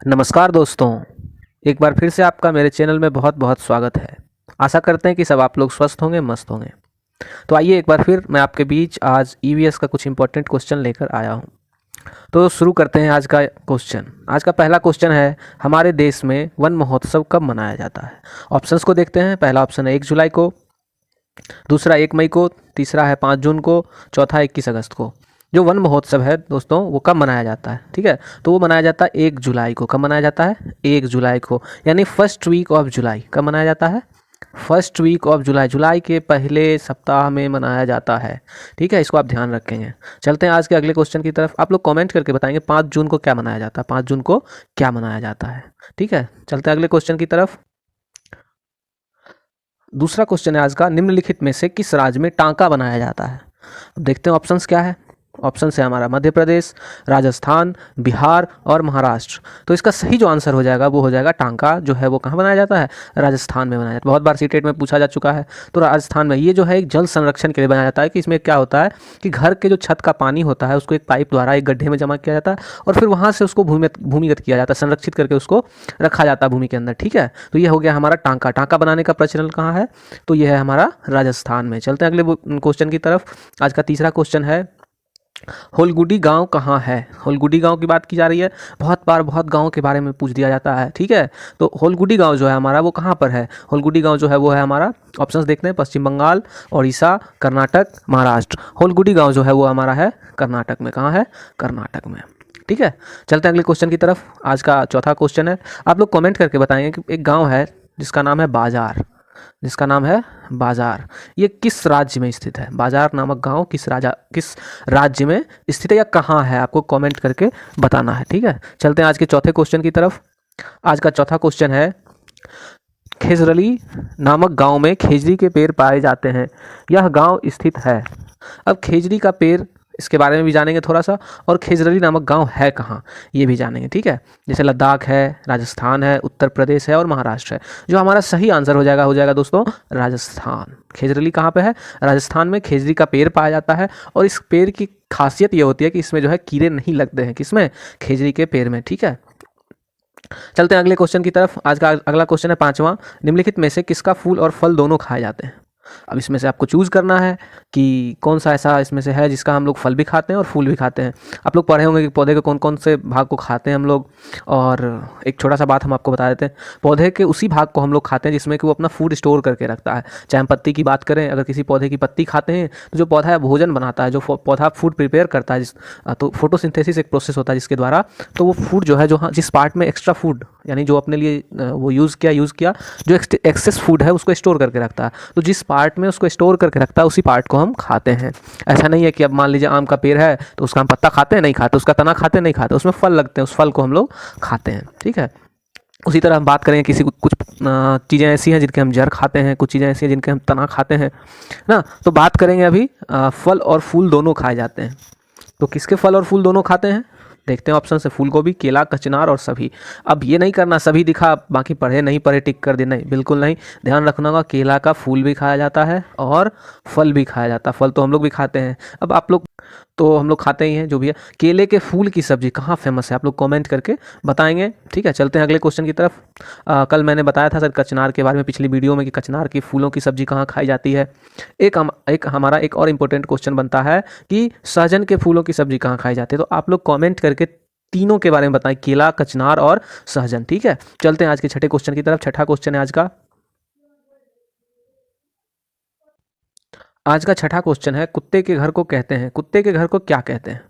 नमस्कार दोस्तों, एक बार फिर से आपका मेरे चैनल में बहुत बहुत स्वागत है। आशा करते हैं कि सब आप लोग स्वस्थ होंगे, मस्त होंगे। तो आइए एक बार फिर मैं आपके बीच आज ईवीएस का कुछ इंपॉर्टेंट क्वेश्चन लेकर आया हूं। तो शुरू करते हैं आज का क्वेश्चन। आज का पहला क्वेश्चन है, हमारे देश में वन महोत्सव कब मनाया जाता है? ऑप्शंस को देखते हैं। पहला ऑप्शन है 1 जुलाई को, दूसरा 1 मई को, तीसरा है 5 जून को, चौथा 21 अगस्त को। जो वन महोत्सव है दोस्तों वो कब मनाया जाता है? ठीक है, तो वो मनाया जाता है 1 जुलाई को। कब मनाया जाता है? 1 जुलाई को, यानी फर्स्ट वीक ऑफ जुलाई। कब मनाया जाता है? फर्स्ट वीक ऑफ जुलाई, जुलाई के पहले सप्ताह में मनाया जाता है। ठीक है, इसको आप ध्यान रखेंगे। चलते हैं आज के अगले क्वेश्चन की तरफ। आप लोग कमेंट करके बताएंगे 5 जून को क्या मनाया जाता है, 5 जून को क्या मनाया जाता है। ठीक है, चलते हैं अगले क्वेश्चन की तरफ। दूसरा क्वेश्चन है आज का, निम्नलिखित में से किस राज्य में टांका बनाया जाता है? अब देखते हैं ऑप्शंस क्या है। ऑप्शन है हमारा मध्य प्रदेश, राजस्थान, बिहार और महाराष्ट्र। तो इसका सही जो आंसर हो जाएगा वो हो जाएगा टांका जो है वो कहाँ बनाया जाता है? राजस्थान में बनाया जाता है। बहुत बार सीटेट में पूछा जा चुका है। तो राजस्थान में ये जो है एक जल संरक्षण के लिए बनाया जाता है कि इसमें क्या होता है कि घर के जो छत का पानी होता है उसको एक पाइप द्वारा एक गड्ढे में जमा किया जाता है और फिर वहाँ से उसको भूमिगत किया जाता है, संरक्षित करके उसको रखा जाता है भूमि के अंदर। ठीक है, तो ये हो गया हमारा टांका। टांका बनाने का प्रचलन कहाँ है? तो ये है हमारा राजस्थान में। चलते हैं अगले क्वेश्चन की तरफ। आज का तीसरा क्वेश्चन है, होलगुडी गांव कहाँ है? होलगुडी गांव की बात की जा रही है। बहुत बार बहुत गांव के बारे में पूछ दिया जाता है। ठीक है, तो होलगुडी गांव जो है हमारा वो कहाँ पर है? होलगुडी गांव जो है वो है हमारा, ऑप्शंस देखते हैं, पश्चिम बंगाल, उड़ीसा, कर्नाटक, महाराष्ट्र। होलगुडी गांव जो है वो हमारा है कर्नाटक में। कहाँ है? कर्नाटक में। ठीक है, चलते हैं अगले क्वेश्चन की तरफ। आज का चौथा क्वेश्चन है, आप लोग कमेंट करके बताएंगे कि एक गांव है जिसका नाम है बाजार, जिसका नाम है बाजार, ये किस राज्य में स्थित है? बाजार नामक गांव किस राज्य में स्थित है या कहाँ है? आपको कमेंट करके बताना है। ठीक है, चलते हैं आज के चौथे क्वेश्चन की तरफ। आज का चौथा क्वेश्चन है, खेजरली नामक गांव में खेजड़ी के पेड़ पाए जाते हैं, यह गांव स्थित है। अब खेजड़ी का पेड़, इसके बारे में भी जानेंगे थोड़ा सा, और खेजरली नामक गांव है कहाँ ये भी जानेंगे। ठीक है, जैसे लद्दाख है, राजस्थान है, उत्तर प्रदेश है और महाराष्ट्र है। जो हमारा सही आंसर हो जाएगा दोस्तों राजस्थान। खेजरली कहाँ पे है? राजस्थान में खेजड़ी का पेड़ पाया जाता है और इस पेड़ की खासियत ये होती है कि इसमें जो है कीड़े नहीं लगते हैं। किसमें? खेजड़ी के पेड़ में। ठीक है, चलते हैं अगले क्वेश्चन की तरफ। आज का अगला क्वेश्चन है पांचवा, निम्नलिखित में से किसका फूल और फल दोनों खाए जाते हैं? अब इसमें से आपको चूज़ करना है कि कौन सा ऐसा इसमें से है जिसका हम लोग फल भी खाते हैं और फूल भी खाते हैं। आप लोग पढ़े होंगे कि पौधे के कौन कौन से भाग को खाते हैं हम लोग। और एक छोटा सा बात हम आपको बता देते हैं, पौधे के उसी भाग को हम लोग खाते हैं जिसमें कि वो अपना फूड स्टोर करके रखता है। चाहे हम पत्ती की बात करें, अगर किसी पौधे की पत्ती खाते हैं तो जो पौधा है भोजन बनाता है, जो पौधा फूड प्रिपेयर करता है, तो फोटोसिंथेसिस एक प्रोसेस होता है जिसके द्वारा तो वो फूड जो है, जो जिस पार्ट में एक्स्ट्रा फूड यानी जो अपने लिए वो यूज़ किया जो एक्सेस फूड है उसको स्टोर करके रखता है। तो जिस पार्ट में उसको स्टोर करके रखता है उसी पार्ट को हम खाते हैं। ऐसा नहीं है कि अब मान लीजिए आम का पेड़ है तो उसका हम पत्ता खाते हैं, नहीं खाते, उसका तना खाते हैं, नहीं खाते, उसमें फल लगते हैं, उस फल को हम लोग खाते हैं। ठीक है, उसी तरह हम बात करेंगे किसी कुछ चीज़ें ऐसी हैं जिनके हम जड़ खाते हैं, कुछ चीज़ें ऐसी हैं जिनके हम तना खाते हैं ना। तो बात करेंगे अभी फल और फूल दोनों खाए जाते हैं। तो किसके फल और फूल दोनों खाते हैं? देखते हैं ऑप्शन से, फूल गोभी, केला, कचनार और सभी। अब ये नहीं करना सभी दिखा बाकी पढ़े नहीं पढ़े टिक कर देना, नहीं, बिल्कुल नहीं। ध्यान रखना होगा, केला का फूल भी खाया जाता है और फल भी खाया जाता है। फल तो हम लोग भी खाते हैं, अब आप लोग तो हम लोग खाते ही हैं जो भी है। केले के फूल की सब्जी कहाँ फेमस है? आप लोग कमेंट करके बताएंगे। ठीक है, चलते हैं अगले क्वेश्चन की तरफ। कल मैंने बताया था सर कचनार के बारे में पिछली वीडियो में कि कचनार की फूलों की सब्जी कहाँ खाई जाती है। एक हमारा एक और इम्पोर्टेंट क्वेश्चन बनता है कि सहजन के फूलों की सब्जी कहाँ खाई जाती है। तो आप लोग कमेंट करके तीनों के बारे में बताएं, केला, कचनार और सहजन। ठीक है, चलते हैं आज के छठे क्वेश्चन की तरफ। छठा क्वेश्चन है आज का। आज का छठा क्वेश्चन है, कुत्ते के घर को कहते हैं, कुत्ते के घर को क्या कहते हैं?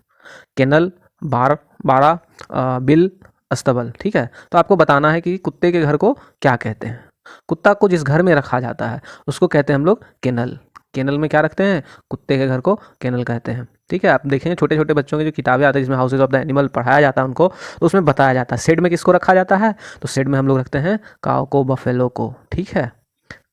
केनल, बाड़ा, बिल, अस्तबल। ठीक है, तो आपको बताना है कि कुत्ते के घर को क्या कहते हैं। कुत्ता को जिस घर में रखा जाता है उसको कहते हैं हम लोग केनल। केनल में क्या रखते हैं? कुत्ते के घर को केनल कहते हैं। ठीक है, आप देखेंगे छोटे छोटे बच्चों की जो किताबें आती है जिसमें हाउसेज ऑफ द एनिमल पढ़ाया जाता है उनको, तो उसमें बताया जाता है शेड में किसको रखा जाता है। तो शेड में हम लोग रखते हैं काऊ को, बफेलो को। ठीक है,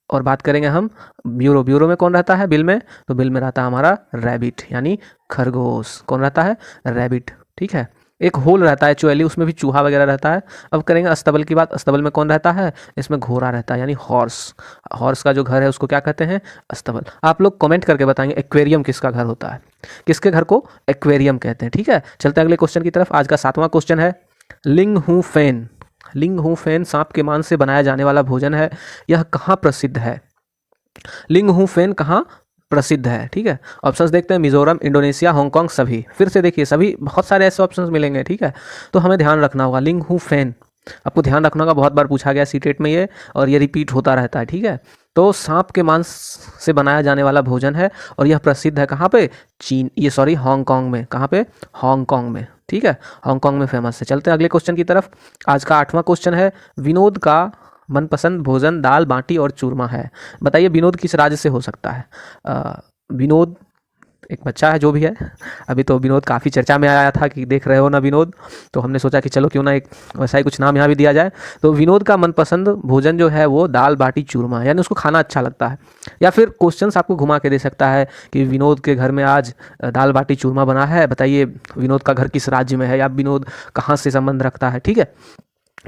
और बात करेंगे हम ब्यूरो। ब्यूरो में कौन रहता है? बिल में, तो बिल में रहता है हमारा रैबिट यानी खरगोश। कौन रहता है? रैबिट। ठीक है, एक होल रहता है चुएली, उसमें भी चूहा वगैरह रहता है। अब करेंगे अस्तबल की बात। अस्तबल में कौन रहता है? इसमें घोड़ा रहता है यानी हॉर्स। हॉर्स का जो घर है उसको क्या कहते हैं? अस्तबल। आप लोग कमेंट करके बताएंगे एक्वेरियम किसका घर होता है, किसके घर को एक्वेरियम कहते हैं। ठीक है, चलते हैं अगले क्वेश्चन की तरफ। आज का सातवां क्वेश्चन है, लिंगहुफेन, लिंगहुफेन सांप के मांस से बनाया जाने वाला भोजन है। यह कहाँ प्रसिद्ध है? लिंगहुफेन कहाँ प्रसिद्ध है? ठीक है, ऑप्शंस देखते हैं, मिजोरम, इंडोनेशिया, हांगकांग, सभी। फिर से देखिए, सभी बहुत सारे ऐसे ऑप्शंस मिलेंगे। ठीक है, तो हमें ध्यान रखना होगा लिंगहुफेन, आपको ध्यान रखना होगा, बहुत बार पूछा गया सीटेट में ये, और ये रिपीट होता रहता है। ठीक है, तो सांप के मांस से बनाया जाने वाला भोजन है और यह प्रसिद्ध है कहाँ पे? चीन, ये सॉरी हांगकांग में। कहाँ पे? हांगकांग में। ठीक है, हांगकांग में फेमस है। चलते हैं अगले क्वेश्चन की तरफ। आज का 8वां क्वेश्चन है, विनोद का मनपसंद भोजन दाल बाटी और चूरमा है। बताइए विनोद किस राज्य से हो सकता है? विनोद एक बच्चा है जो भी है, अभी तो विनोद काफ़ी चर्चा में आया था कि देख रहे हो ना विनोद, तो हमने सोचा कि चलो क्यों ना एक वैसा ही कुछ नाम यहाँ भी दिया जाए। तो विनोद का मनपसंद भोजन जो है वो दाल बाटी चूरमा है, यानी उसको खाना अच्छा लगता है। या फिर क्वेश्चंस आपको घुमा के दे सकता है कि विनोद के घर में आज दाल बाटी चूरमा बना है, बताइए विनोद का घर किस राज्य में है या विनोद कहाँ से संबंध रखता है। ठीक है,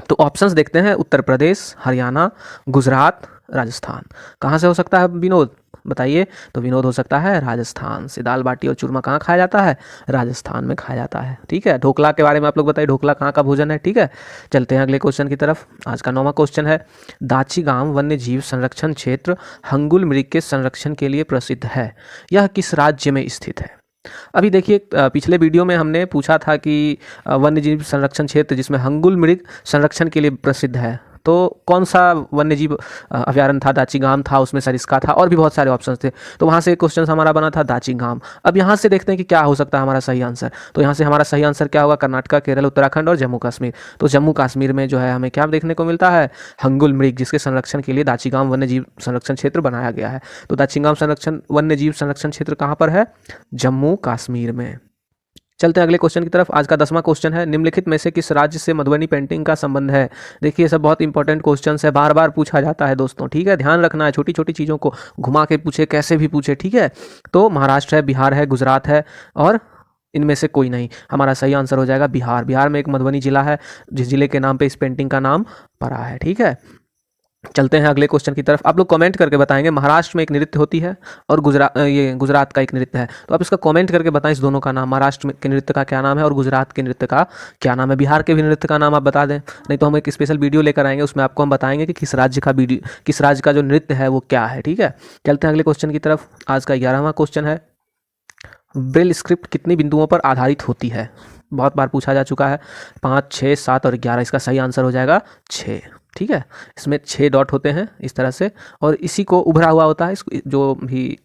तो ऑप्शंस देखते हैं, उत्तर प्रदेश, हरियाणा, गुजरात, राजस्थान। कहाँ से हो सकता है विनोद? बताइए। तो विनोद हो सकता है राजस्थान से। दाल बाटी और चूरमा कहाँ खाया जाता है? राजस्थान में खाया जाता है। ठीक है, ढोकला के बारे में आप लोग बताइए, ढोकला कहाँ का भोजन है? ठीक है, चलते हैं अगले क्वेश्चन की तरफ। आज का 9वां क्वेश्चन है, दाची-गांव वन्य जीव संरक्षण क्षेत्र हंगुल मृग के संरक्षण के लिए प्रसिद्ध है। यह किस राज्य में स्थित है? अभी देखिए, पिछले वीडियो में हमने पूछा था कि वन्यजीव संरक्षण क्षेत्र जिसमें हंगुल मृग संरक्षण के लिए प्रसिद्ध है, तो कौन सा वन्यजीव अभ्यारण्य था? दाची-गांव था, उसमें सरिस्का था और भी बहुत सारे ऑप्शंस थे। तो वहाँ से क्वेश्चन हमारा बना था दाची-गांव। अब यहाँ से देखते हैं कि क्या हो सकता है हमारा सही आंसर। तो यहाँ से हमारा सही आंसर क्या होगा? कर्नाटका, केरल, उत्तराखंड और जम्मू कश्मीर। तो जम्मू कश्मीर में जो है हमें क्या देखने को मिलता है? हंगुल मृग, जिसके संरक्षण के लिए दाची-गांव वन्यजीव संरक्षण क्षेत्र बनाया गया है। तो दाची-गांव संरक्षण वन्यजीव संरक्षण क्षेत्र कहाँ पर है? जम्मू कश्मीर में। चलते हैं अगले क्वेश्चन की तरफ। आज का 10वां क्वेश्चन है, निम्नलिखित में से किस राज्य से मधुबनी पेंटिंग का संबंध है? देखिए, सब बहुत इंपॉर्टेंट क्वेश्चन है, बार बार पूछा जाता है दोस्तों। ठीक है, ध्यान रखना है, छोटी छोटी चीज़ों को घुमा के पूछे, कैसे भी पूछे। ठीक है, तो महाराष्ट्र है, बिहार है, गुजरात है और इनमें से कोई नहीं। हमारा सही आंसर हो जाएगा बिहार। बिहार में एक मधुबनी जिला है, जिस जिले के नाम पे इस पेंटिंग का नाम पड़ा है। ठीक है, चलते हैं अगले क्वेश्चन की तरफ। आप लोग कमेंट करके बताएंगे, महाराष्ट्र में एक नृत्य होती है और गुजरात का एक नृत्य है, तो आप इसका कमेंट करके बताएं इस दोनों का नाम, महाराष्ट्र के नृत्य का क्या नाम है और गुजरात के नृत्य का क्या नाम है। बिहार के भी नृत्य का नाम आप बता दें, नहीं तो हम एक स्पेशल वीडियो लेकर आएंगे, उसमें आपको हम बताएंगे कि किस राज्य का जो नृत्य है वो क्या है। ठीक है, चलते हैं अगले क्वेश्चन की तरफ। आज का 11वां क्वेश्चन है, ब्रेल स्क्रिप्ट कितनी बिंदुओं पर आधारित होती है? बहुत बार पूछा जा चुका है। 5, 6, 7 और 11, इसका सही आंसर हो जाएगा 6। ठीक है, इसमें 6 डॉट होते हैं इस तरह से, और इसी को उभरा हुआ होता है। इसको जो भी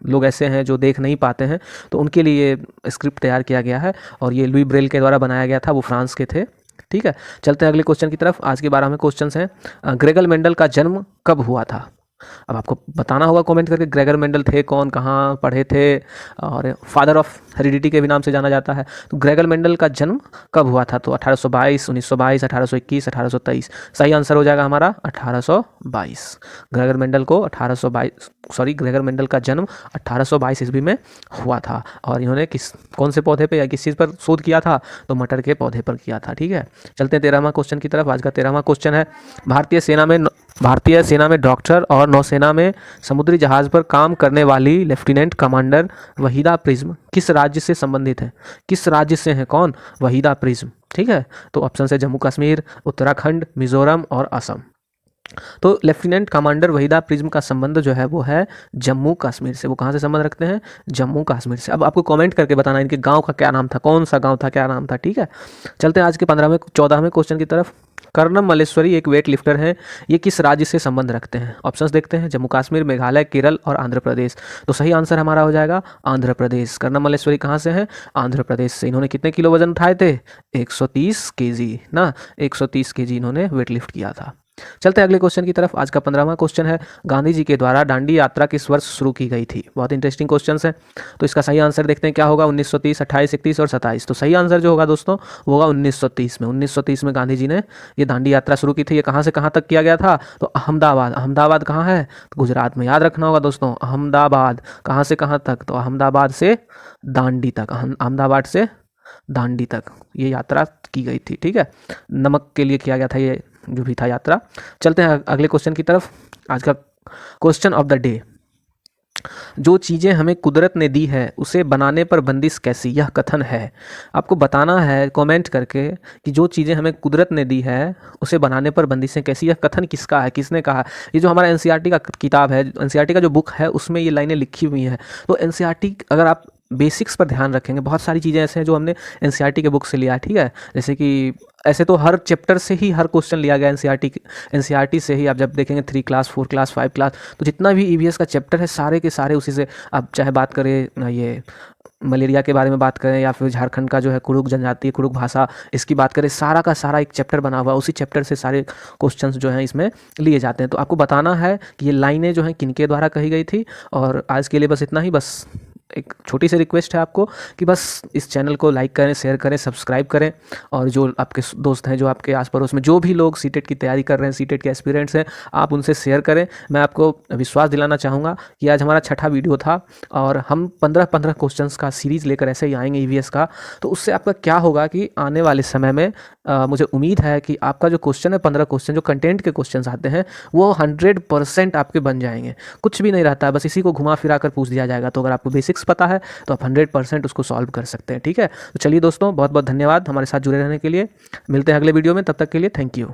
लोग ऐसे हैं जो देख नहीं पाते हैं, तो उनके लिए स्क्रिप्ट तैयार किया गया है और ये लुई ब्रेल के द्वारा बनाया गया था, वो फ्रांस के थे। ठीक है, चलते हैं अगले क्वेश्चन की तरफ। आज के 12वें क्वेश्चन हैं, ग्रेगल मेंडल का जन्म कब हुआ था? अब आपको बताना होगा कमेंट करके, ग्रेगर मेंडल थे कौन, कहाँ पढ़े थे, और फादर ऑफ हेरिडिटी के भी नाम से जाना जाता है। तो ग्रेगर मेंडल का जन्म कब हुआ था? तो 1822, 1922, 1821, 1823। सही आंसर हो जाएगा हमारा 1822। ग्रेगर मेंडल को 1822 ग्रेगर मेंडल का जन्म 1822 ईस्वी में हुआ था। और इन्होंने कौन से पौधे पे या किस चीज़ पर शोध किया था? तो मटर के पौधे पर किया था। ठीक है, चलते हैं 13वां क्वेश्चन की तरफ। आज का 13वां क्वेश्चन है, भारतीय सेना में डॉक्टर और नौसेना में समुद्री जहाज पर काम करने वाली लेफ्टिनेंट कमांडर वहीदा प्रिज्म किस राज्य से संबंधित है? किस राज्य से है कौन? वहीदा प्रिज्म। ठीक है, तो ऑप्शन है जम्मू कश्मीर, उत्तराखंड, मिजोरम और असम। तो लेफ्टिनेंट कमांडर वहीदा प्रिज्म का संबंध जो है वो है जम्मू कश्मीर से। वो कहाँ से संबंध रखते हैं? जम्मू कश्मीर से। अब आपको कमेंट करके बताना इनके गांव का क्या नाम था, कौन सा गांव था, क्या नाम था। ठीक है, चलते हैं आज के 14वें क्वेश्चन की तरफ। कर्णम मल्लेश्वरी एक वेट लिफ्टर हैं, ये किस राज्य से संबंध रखते हैं? ऑप्शंस देखते हैं, जम्मू कश्मीर, मेघालय, केरल और आंध्र प्रदेश। तो सही आंसर हमारा हो जाएगा आंध्र प्रदेश। कर्णम मल्लेश्वरी कहाँ से हैं? आंध्र प्रदेश से। इन्होंने कितने किलो वजन उठाए थे? 130 केजी ना, 130 केजी इन्होंने वेट लिफ्ट किया था। चलते हैं अगले क्वेश्चन की तरफ। आज का 15वां क्वेश्चन है, गांधी जी के द्वारा दांडी यात्रा किस वर्ष शुरू की गई थी? बहुत इंटरेस्टिंग क्वेश्चन है, तो इसका सही आंसर देखते हैं क्या होगा। 1930, 28, 31 और 27। तो सही आंसर जो होगा दोस्तों वो होगा 1930 में। 1930 में गांधी जी ने ये दांडी यात्रा शुरू की थी। ये कहाँ से कहाँ तक किया गया था? तो अहमदाबाद। अहमदाबाद कहाँ है? तो गुजरात में। याद रखना होगा दोस्तों, अहमदाबाद कहाँ से कहाँ तक? तो अहमदाबाद से दांडी तक। अहमदाबाद से दांडी तक ये यात्रा की गई थी। ठीक है, नमक के लिए किया गया था ये जो भी था यात्रा। चलते हैं अगले क्वेश्चन की तरफ। आज का क्वेश्चन ऑफ द डे, जो चीज़ें हमें कुदरत ने दी है उसे बनाने पर बंदिश कैसी, यह कथन है। आपको बताना है कमेंट करके कि जो चीज़ें हमें कुदरत ने दी है उसे बनाने पर बंदिशें कैसी, यह कथन किसका है, किसने कहा। ये जो हमारा एनसीईआरटी का किताब है, एनसीईआरटी का जो बुक है, उसमें ये लाइनें लिखी हुई हैं। तो एनसीईआरटी अगर आप बेसिक्स पर ध्यान रखेंगे, बहुत सारी चीज़ें ऐसे हैं जो हमने एनसीईआरटी के बुक से लिया है, ठीक है। जैसे कि ऐसे तो हर चैप्टर से ही हर क्वेश्चन लिया गया एनसीईआरटी से ही। आप जब देखेंगे 3 क्लास 4 क्लास 5 क्लास, तो जितना भी ईवीएस का चैप्टर है सारे के सारे उसी से। आप चाहे बात करें ये मलेरिया के बारे में बात करें, या फिर झारखंड का जो है कुरुक जनजाति, कुरुक भाषा, इसकी बात करें, सारा का सारा एक चैप्टर बना हुआ, उसी चैप्टर से सारे क्वेश्चंस जो हैं इसमें लिए जाते हैं। तो आपको बताना है कि ये लाइनें जो हैं किनके द्वारा कही गई थी। और आज के लिए बस इतना ही। बस एक छोटी सी रिक्वेस्ट है आपको कि बस इस चैनल को लाइक करें, शेयर करें, सब्सक्राइब करें। और जो आपके दोस्त हैं, जो आपके आस पड़ोस में जो भी लोग सीटेट की तैयारी कर रहे हैं, सीटेट के एस्पिरेंट्स हैं, आप उनसे शेयर करें। मैं आपको विश्वास दिलाना चाहूँगा कि आज हमारा 6ठा वीडियो था और हम 15-15 क्वेश्चंस का सीरीज़ लेकर ऐसे ही आएंगे ईवीएस का। तो उससे आपका क्या होगा कि आने वाले समय में मुझे उम्मीद है कि आपका जो क्वेश्चन है, 15 क्वेश्चन जो कंटेंट के क्वेश्चन आते हैं, वो 100% आपके बन जाएंगे। कुछ भी नहीं रहता है, बस इसी को घुमा फिरा कर पूछ दिया जाएगा। तो अगर आपको बेसिक्स पता है तो आप 100% उसको सॉल्व कर सकते हैं, ठीक है। तो चलिए दोस्तों, बहुत बहुत धन्यवाद हमारे साथ जुड़े रहने के लिए। मिलते हैं अगले वीडियो में, तब तक के लिए थैंक यू।